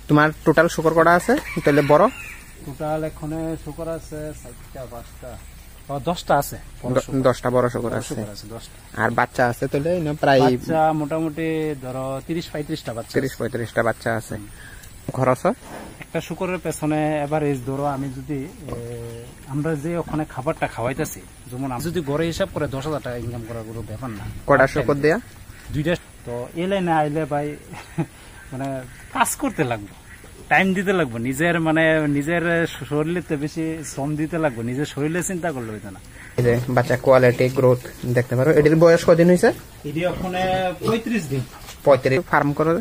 তোমার টোটাল শুকর কটা আছে তাহলে বড়? টোটাল এখানে শুকর আছে 4টা 5টা 10টা আছে। 10টা বড় শুকর আছে। 10টা। আর বাচ্চা আছে তাহলে প্রায় বাচ্চা মোটামুটি ধরো 30-35টা বাচ্চা। 30-35টা বাচ্চা আছে। খরচ একটা শুকরের পেছনে এভারেজ ধরো আমি যদি আমরা যে ওখানে খাবারটা খাওয়াইতেছি, যেমন আমি যদি গড়ে হিসাব করে 10,000 টাকা ইনকাম করার কোনো ব্যাপার না। কটা শুকর দেয়া? 2টা। তো এলে না আইলে ভাই মানে কাজ করতে লাগবে, টাইম দিতে লাগবে, নিজের শরীরে বেশি শ্রম দিতে লাগবে, নিজের শরীরে চিন্তা করলে হইতো না। বাচ্চা কোয়ালিটি গ্রোথ দেখতে পারো। এটির বয়স কদিন হয়েছে? এটি ওখানে 35 দিন। 35 ফার্ম করো?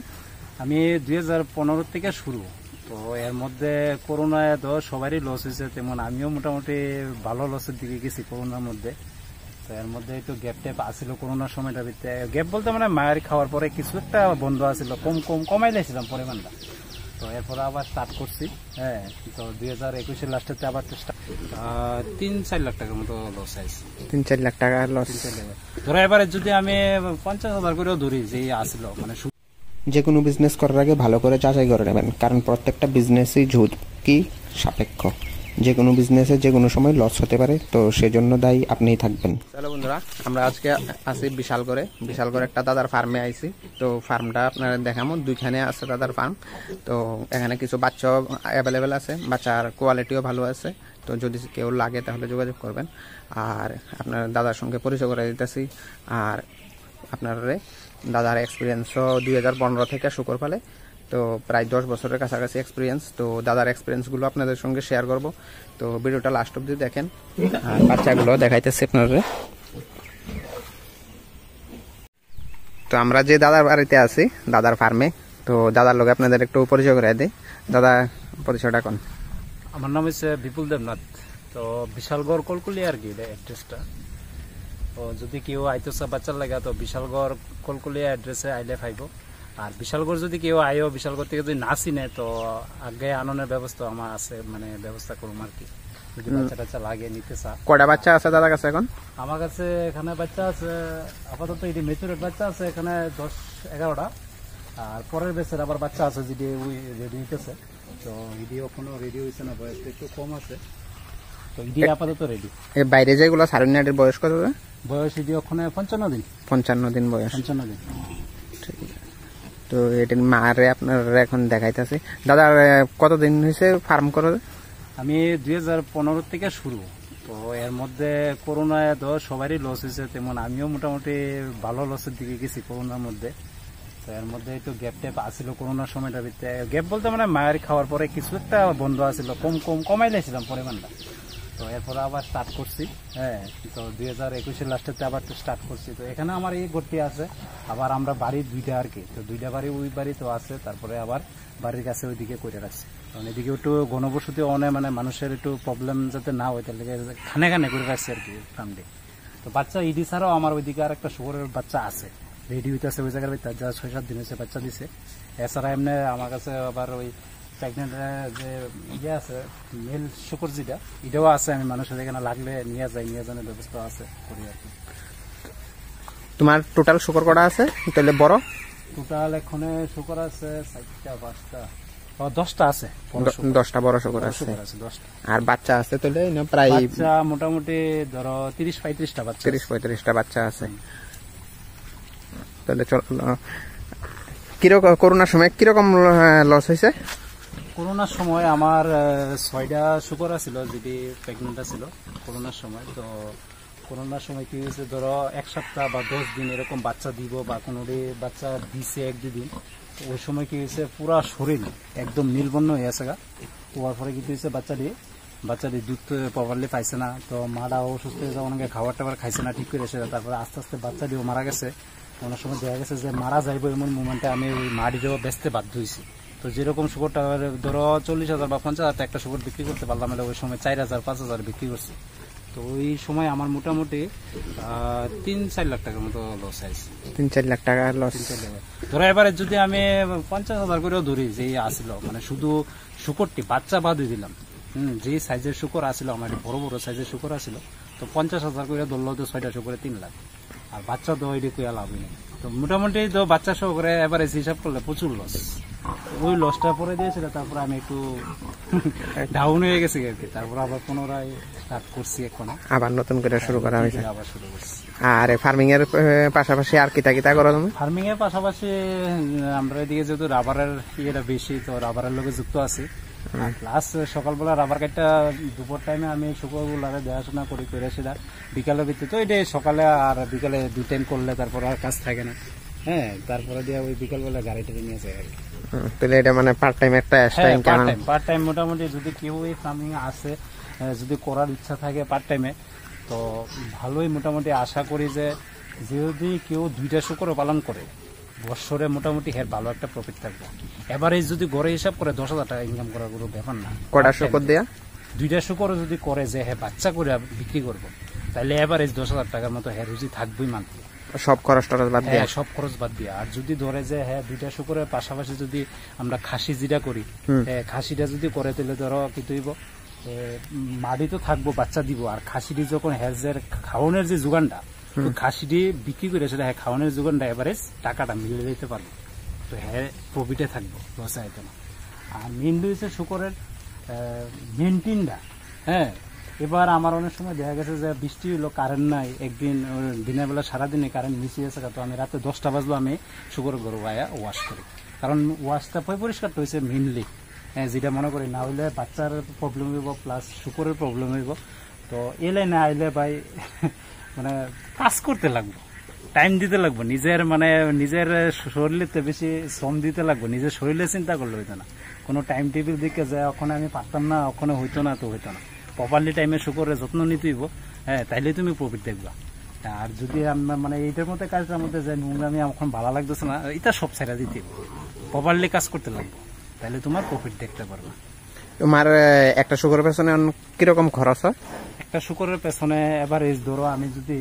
আমি 2015 থেকে শুরু। তো এর মধ্যে করোনায় তো সবারই লস হয়েছে, তেমন আমিও মোটামুটি ভালো লসের দিকে গেছি করোনার মধ্যে। তো এর মধ্যে একটু গ্যাপ ট্যাপ আসছিল করোনার সময়টা ভিতরে। গ্যাপ বলতে মায়ের খাওয়ার পরে কিছু একটা বন্ধ আসছিল, কমাই দিয়েছিলাম পরিমাণটা। তো এরপরে আবার স্টার্ট করছি। হ্যাঁ, তো 2021-এর লাস্টেতে আবার 3-4 লাখ টাকার মতো লস আছে। 3-4 লাখ টাকা লস। ধরো এবারে যদি আমি 50,000 করেও ধরি যে আসছিল, যে কোনো বিজনেস করার আগে ভালো করে যাচাই করে নেবেন, কারণ প্রত্যেকটা বিজনেসই ঝুঁকি সাপেক্ষ। যে কোনো বিজনেসে যে কোনো সময় লস হতে পারে, তো সেজন্য দায়ী আপনিই থাকবেন। চলো বন্ধুরা, আমরা আজকে আসি বিশালগড়ে একটা দাদার ফার্মে আইছি। তো ফার্মটা আপনারা দেখাবো, 2খানে আছে দাদার ফার্ম। তো এখানে কিছু বাচ্চাও অ্যাভেলেবেল আছে, বাচ্চার কোয়ালিটিও ভালো আছে। তো যদি কেউ লাগে তাহলে যোগাযোগ করবেন। আর আপনার দাদার সঙ্গে পরিচয় করে দিতেছি। আর আপনার দাদার এক্সপিরিয়েন্সও 2015 থেকে শুকর পালে, তো প্রায় 10 বছরের কাছাকাছি এক্সপিরিয়েন্স। তো দাদার এক্সপিরিয়েন্সগুলো আপনাদের সঙ্গে শেয়ার করব। তো ভিডিওটা লাস্ট অব্দি দেখেন। আর বাচ্চাগুলো দেখাইতেছি আপনারা। তো আমরা যে দাদার বাড়িতে আছি, দাদার ফার্মে, তো দাদার লোক আপনাদের একটু পরিচয় করে দিই। দাদা, পরিচয়টা কোন? আমার নাম হচ্ছে বিপুল দেবনাথ। তো বিশালগড় কলকুলি আর কি অ্যাড্রেসটা। তো যদি কেউ আইতেছে বাচ্চার লাগা, তো বিশালগড় কলকুলিয়া অ্যাড্রেসে আইলে পাইব। আর বিশালগড় যদি কেউ আইও, বিশালগড় থেকে যদি না চিনে, তো আগে আননের ব্যবস্থা আমার আছে, ব্যবস্থা করুম আর কি, যদি বাচ্চা টাচ্চা লাগে নিতে চা। কটা বাচ্চা আছে দাদার কাছে এখন? আমার কাছে এখানে বাচ্চা আছে আপাতত, এটি মেচুরেট বাচ্চা আছে এখানে 10-11টা। আর পরের বেসের আবার বাচ্চা আছে যেটি ওই রেডি হইতেছে। তো এটি এখনো রেডি হয়েছে না, বয়সটা একটু কম আছে। তো এটি আপাতত রেডি। এই বাইরে যেগুলো সারুনিয়াটের বয়স কত? বয়স এটি ওখানে 55 দিন। 55 দিন বয়স। 55 দিন। ঠিক আছে। তো এটির মারে আপনার এখন দেখাইতেছে। দাদা, কতদিন হয়েছে ফার্ম করে? আমি 2015 থেকে শুরু। তো এর মধ্যে করোনায় তো সবারই লস হয়েছে, তেমন আমিও মোটামুটি ভালো লসের দিকে গেছি করোনার মধ্যে। তো এর মধ্যে একটু গ্যাপ ট্যাপ আসছিল করোনার সময়টা ভিতরে। গ্যাপ বলতে মায়ের খাওয়ার পরে কিছু একটা বন্ধ আসছিল, কমাই দিয়েছিলাম পরিমাণটা। তো এরপরে আবার স্টার্ট করছি। হ্যাঁ, তো 2021-এর লাস্টেতে আবার স্টার্ট করছি। তো এখানে আমার এই গড়টি আছে। আবার আমরা বাড়ি 2টা আর কি, তো 2টা বাড়ি ওই বাড়ি তো আছে। তারপরে আবার বাড়ির কাছে ওইদিকে করে রাখছি, কারণ এদিকে একটু ঘনবসতি অনেক মানুষের একটু প্রবলেম যাতে না হয়, তার লেগে খানে করে রাখছি আর কি ফার্মে। তো বাচ্চা ইডি ছাড়াও আমার ওইদিকে আর একটা শুকরের বাচ্চা আছে, রেডি হইতেছে ওই জায়গার ভিতরে, যা 6-7 দিন হয়েছে বাচ্চা দিছে। এছাড়া এমনি আমার কাছে আবার ওই প্রেগনেন্ট যে ইয়ে আছে মেল শুকর যেটা, এটাও আছে। আমি মানুষের এখানে লাগলে নিয়ে যাওয়ার ব্যবস্থা আছে করি আর কি। তোমার টোটাল শুকর কটা আছে তাহলে বড়? টোটাল এখানে শুকর আছে 4টা 5টা 10টা আছে। 10টা বড় শুকর আছে। 10টা। আর বাচ্চা আছে তাহলে প্রায় বাচ্চা মোটামুটি ধরো 30-35টা বাচ্চা। 30-35টা বাচ্চা আছে। তাহলে চলো, কিরকম করোনার সময় কিরকম লস হয়েছে? করোনার সময় আমার 6টা শুকর ছিল যেটি প্রেগনেন্ট ছিল করোনার সময়। তো করোনার সময় কি হয়েছে, ধরো 1 সপ্তাহ বা 10 দিন এরকম বাচ্চা দিব, বা কোনো বাচ্চা দিছে 1-2 দিন। ওই সময় কি হয়েছে, পুরা শরীর একদম নীলবর্ণ হয়ে আছে। হওয়ার পরে কি হয়েছে, বাচ্চাটি দুধ প্রপারলি পাইছে না। তো মাটা অসুস্থ হয়ে যাওয়া, অনেকে খাবার টাবার খাইছে না ঠিক করে এসে। তারপরে আস্তে আস্তে বাচ্চাটিও মারা গেছে। অনেক সময় দেখা গেছে যে মারা যাইবো এমন মোমেন্টে আমি ওই মাটিটাও বেচতে বাধ্য হয়েছি। তো যেরকম শুকরটা ধরো 40,000 বা 50,000 একটা শুকর বিক্রি করতে পারলাম, ওই সময় 4,000-5,000 বিক্রি করছি। তো ওই সময় আমার মোটামুটি 3-4 লাখ টাকার মতো লস আছে। 3-4 লাখ টাকা লস। ধরো এবারে যদি আমি 50,000 করেও ধরি যে আসলো, শুধু শুকরটি বাচ্চা বাদ দিলাম, যে সাইজের শুকর আসলো আমার বড় বড় সাইজের শুকর আসলো, তো 50,000 করে ধরলো, তো 6টা শুকরে 3 লাখ। আর বাচ্চা তো ওইটি কুয়া লাভ নেই। তো মোটামুটি তো বাচ্চা সহ করে এবারে হিসাব করলে প্রচুর লস। ওই লসটা পরে দিয়েছিল, তারপর আমি একটু ডাউন হয়ে গেছি আর কি। তারপর আবার পুনরায় স্টার্ট করছি, এখন আবার নতুন করে শুরু করা হয়েছে। আবার শুরু করছি। আর ফার্মিং এর পাশাপাশি আর কিতা কিতা করো তুমি? ফার্মিং এর পাশাপাশি আমরা এদিকে যেহেতু রাবারের ইয়েটা বেশি, তো রাবারের লোকে যুক্ত আছি। প্লাস সকালবেলা রাবার কাটটা দুপুর টাইমে আমি শুকরগুলারে দেখাশোনা করি করে সেটা বিকালের ভিতরে, তো এটা সকালে আর বিকালে 2 টাইম করলে তারপর আর কাজ থাকে না। হ্যাঁ, তারপরে দিয়ে ওই বিকালবেলা গাড়িটা নিয়ে যায় আর কি। তাহলে এটা মানে পার্ট টাইম একটা এক্সট্রা ইনকাম। পার্ট টাইম মোটামুটি যদি কেউ এই ফার্মিং আসে, যদি করার ইচ্ছা থাকে পার্ট টাইমে, তো ভালোই মোটামুটি আশা করি যে যদি কেউ 2টা শুকর পালন করে বছরে মোটামুটি এর ভালো একটা প্রফিট থাকবে। এভারেজ যদি গড়ে হিসাব করে 10,000 টাকা ইনকাম করার কোনো ব্যাপার না। কটা শুকর দেয়া? 2টা শুকর যদি করে যে হ্যাঁ বাচ্চা করে বিক্রি করবো, তাহলে এভারেজ 10,000 টাকার মতো হ্যাঁ রুজি থাকবেই মান্থলি, সব খরচ টরচ বাদ দিয়ে। সব খরচ বাদ দিয়ে। আর যদি ধরে যে হ্যাঁ 2টা শুকরের পাশাপাশি যদি আমরা খাসি যেটা করি, খাসিটা যদি করে তাহলে ধরো কি তৈব মাড়ি তো থাকবো, বাচ্চা দিব। আর খাসিটি যখন হ্যাজের খাওয়ানোর যে যোগানটা, তো খাসিটি বিক্রি করে সেটা হ্যাঁ খাওয়ানোর যোগানটা এভারেজ টাকাটা মিলে দিতে পারবো, তো হ্যাঁ প্রফিটে থাকবো, লসে আইতে না। আর মেনলি হচ্ছে শুকরের মেনটেনটা। হ্যাঁ, এবার আমার অনেক সময় দেখা গেছে যে বৃষ্টি হলো, কারেন্ট নাই, একদিন দিনের বেলা সারাদিনে কারেন্ট মিশিয়ে গেছে, তো আমি রাতে 10টা বাজলো আমি শুকর গরু আয়া ওয়াশ করি। কারণ ওয়াশটা পরিষ্কারটা হয়েছে মেনলি, হ্যাঁ, যেটা মনে করি না হইলে বাচ্চার প্রবলেম হইব, প্লাস শুকরের প্রবলেম হইব। তো এই লাইনে আইলে ভাই মানে কাজ করতে লাগবে, টাইম দিতে লাগবে, নিজের শরীরে বেশি শ্রম দিতে লাগবে, নিজের শরীরে চিন্তা করলে হইতো না। কোনো টাইম টেবিল দিকে যায় ওখানে আমি পারতাম না, ওখানে হইতো না, তো হইতো না। প্রপারলি টাইমে শুকরের যত্ন নিতে হইব, হ্যাঁ, তাইলে তুমি প্রফিট দেখবা। আর যদি আমরা এইটার মধ্যে কাজটার মধ্যে যে নোংরামি এখন ভালো লাগতেছে না, এটা সব ছেড়ে দিতে প্রপারলি কাজ করতে লাগবে, তাহলে তোমার প্রফিট দেখতে পারবে। তোমার একটা শুকরের পেছনে কিরকম খরচ হয়? একটা শুকরের পেছনে এভারেজ ধরো আমি যদি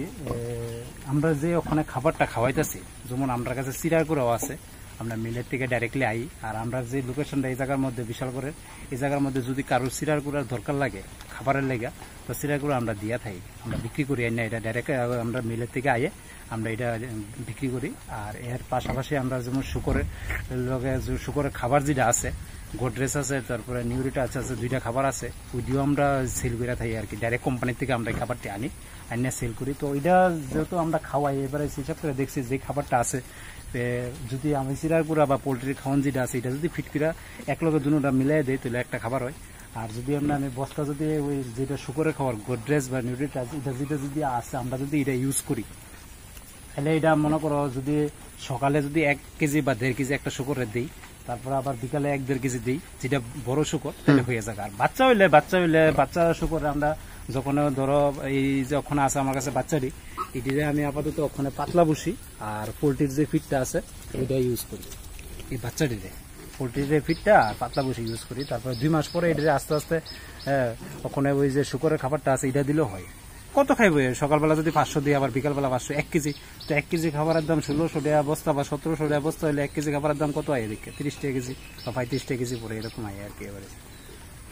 আমরা যে ওখানে খাবারটা খাওয়াইতেছি, যেমন আমরা কাছে সিরার করেও আছে, আমরা মিলের থেকে ডাইরেক্টলি আই। আর আমরা যে লোকেশনটা এই জায়গার মধ্যে বিশাল করে, এই জায়গার মধ্যে যদি কারোর সিরার করার দরকার লাগে খাবারের লেগা, তো সিরার করে আমরা দিয়া থাকি, আমরা বিক্রি করি না, এটা ডাইরেক্ট আমরা মিলের থেকে আইয়ে আমরা এটা বিক্রি করি। আর এর পাশাপাশি আমরা যেমন শুকরের খাবার যেটা আছে, গোডরেজ আছে, তারপরে নিউরিটা আছে, 2টা খাবার আছে, ওইটিও আমরা সেল করে থাকি আর কি। ডাইরেক্ট কোম্পানির থেকে আমরা এই খাবারটি আনিয়ে সেল করি। তো ওইটা যেহেতু আমরা খাওয়াই, এবারে হিসাব করে দেখছি যে খাবারটা আছে, যদি আমি সিরার গুঁড়া বা পোলট্রির খাওয়ান যেটা আছে, এটা যদি ফিট করে এক লগে দুটা মিলাই দেয়, তাহলে একটা খাবার হয়। আর যদি আমি বস্তা যদি ওই যেটা শুকরের খাবার গোডরেজ বা নিউরিটা এটা যেটা যদি আছে, আমরা যদি এটা ইউজ করি, তাহলে এটা মনে করো যদি সকালে যদি 1 কেজি বা 1.5 কেজি একটা শুকরের দিই, তারপর আবার বিকালে 1-1.5 কেজি দিই, যেটা বড় শুকর, তাহলে হয়ে যাবে। আর বাচ্চা হইলে বাচ্চা শুকরে আমরা যখন ধরো এই যে ওখানে আছে আমার কাছে বাচ্চাটি, এটিতে আমি আপাতত ওখানে পাতলা বসি, আর পোলট্রির যে ফিটটা আছে ওইটা ইউজ করি। এই বাচ্চাটিতে পোলট্রির যে ফিটটা আর পাতলা বসি ইউজ করি। তারপরে 2 মাস পরে এটা আস্তে আস্তে ওখানে ওই যে শুকরের খাবারটা আছে এটা দিলেও হয়। কত খাইব? সকালবেলা যদি 500 দিই, আবার বিকালবেলা 500, 1 কেজি, তো 1 কেজি খাবারের দাম 1600 টাকা বস্তা বা 1700 টাকা বস্তা হলে 1 কেজি খাবারের দাম কত হয়? এদিকে 30 টাকা কেজি বা 35 টাকা কেজি পরে এরকম হয় আর কি। এবারে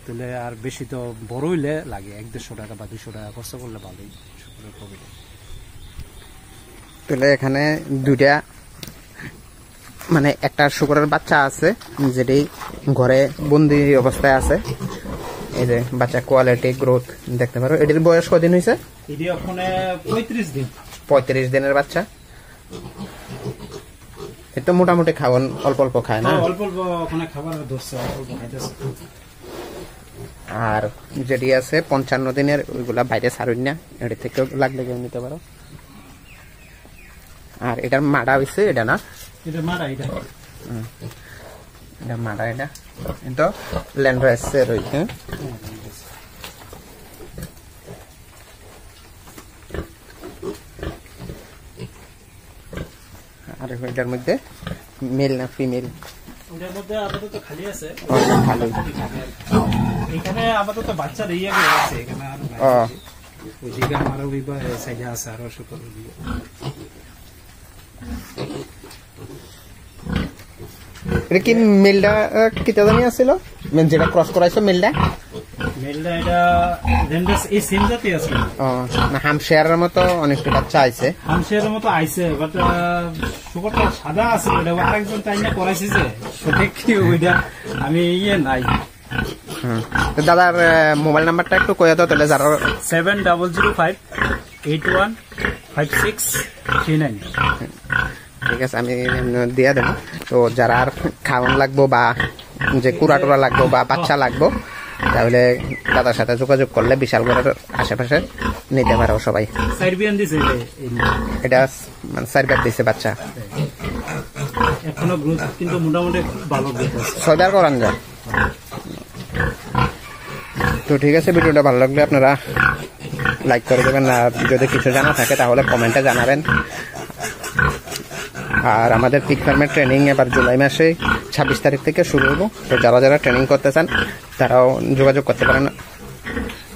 তাহলে আর বেশি তো বড় হইলে লাগে 100-150 টাকা বা 200 টাকা খরচ করলে ভালোই শুকরের প্রফিট। তাহলে এখানে 2টা মানে একটা শুকরের বাচ্চা আছে, যেটি ঘরে বন্দি অবস্থায় আছে। এই যে বাচ্চা কোয়ালিটি গ্রোথ দেখতে পারো। এটির বয়স কদিন হয়েছে? এটি ওখানে 35 দিন। 35 দিনের বাচ্চা। এটা মোটামুটি খাওয়ান অল্প অল্প খায় না? অল্প অল্প ওখানে খাবার ধরছে, অল্প অল্প খাইতেছে। আর যেটি আছে 55 দিনের, ওইগুলা বাইরে ছাড়ুন না, এটি থেকে লাগলে কেউ নিতে পারো। আর এটার মাডা হয়েছে, এটা না? এটা মাডা, এটা মাডা, এটা কিন্তু ল্যান্ড্রাইসে রয়েছে। আর এটার মধ্যে মেল না ফিমেল? এটার মধ্যে আপাতত খালি আছে, ভালো। এখানে আপাতত বাচ্চা দিয়ে আছে, এখানে আর ওইদিকে আমার ওই সাইডে আছে আরো শুকর। এটা কি মেলটা কিতা জানি আছিল, যেটা ক্রস করাইছো মেলটা? মেলটা এটা রেন্ডাস এই সেম জাতি আছে। না হামশেয়ারের মতো অনেকটা বাচ্চা আইছে। হামশেয়ারের মতো আইছে, বাট সুপারটা সাদা আছে। ওটা আরেকজন তাই না করাইছে যে সঠিক কি ওইটা আমি নাই। তো দাদার মোবাইল নাম্বারটা একটু কয়ে দাও তাহলে যারা 7005815639। ঠিক আছে আমি দিয়ে দেবো। তো যারা আর খাওয়ান লাগবো বা যে কুড়া টুরা লাগবো বা বাচ্চা লাগবো তাহলে দাদার সাথে যোগাযোগ করলে বিশালগড়ের আশেপাশে নিতে পারো সবাই। এটা মানে 4 বার দিছে বাচ্চা, এখনো গ্রোথ কিন্তু মোটামুটি ভালো গ্রোথ আছে। 6 বার করান যায়। তো ঠিক আছে, ভিডিওটা ভালো লাগলে আপনারা লাইক করে দেবেন, আর যদি কিছু জানা থাকে তাহলে কমেন্টে জানাবেন। আর আমাদের পিগ ফার্মের ট্রেনিং এবার জুলাই মাসে 26 তারিখ থেকে শুরু হবো। তো যারা যারা ট্রেনিং করতে চান তারাও যোগাযোগ করতে পারেন।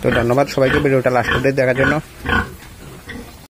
তো ধন্যবাদ সবাইকে ভিডিওটা লাস্ট অবধি দেখার জন্য।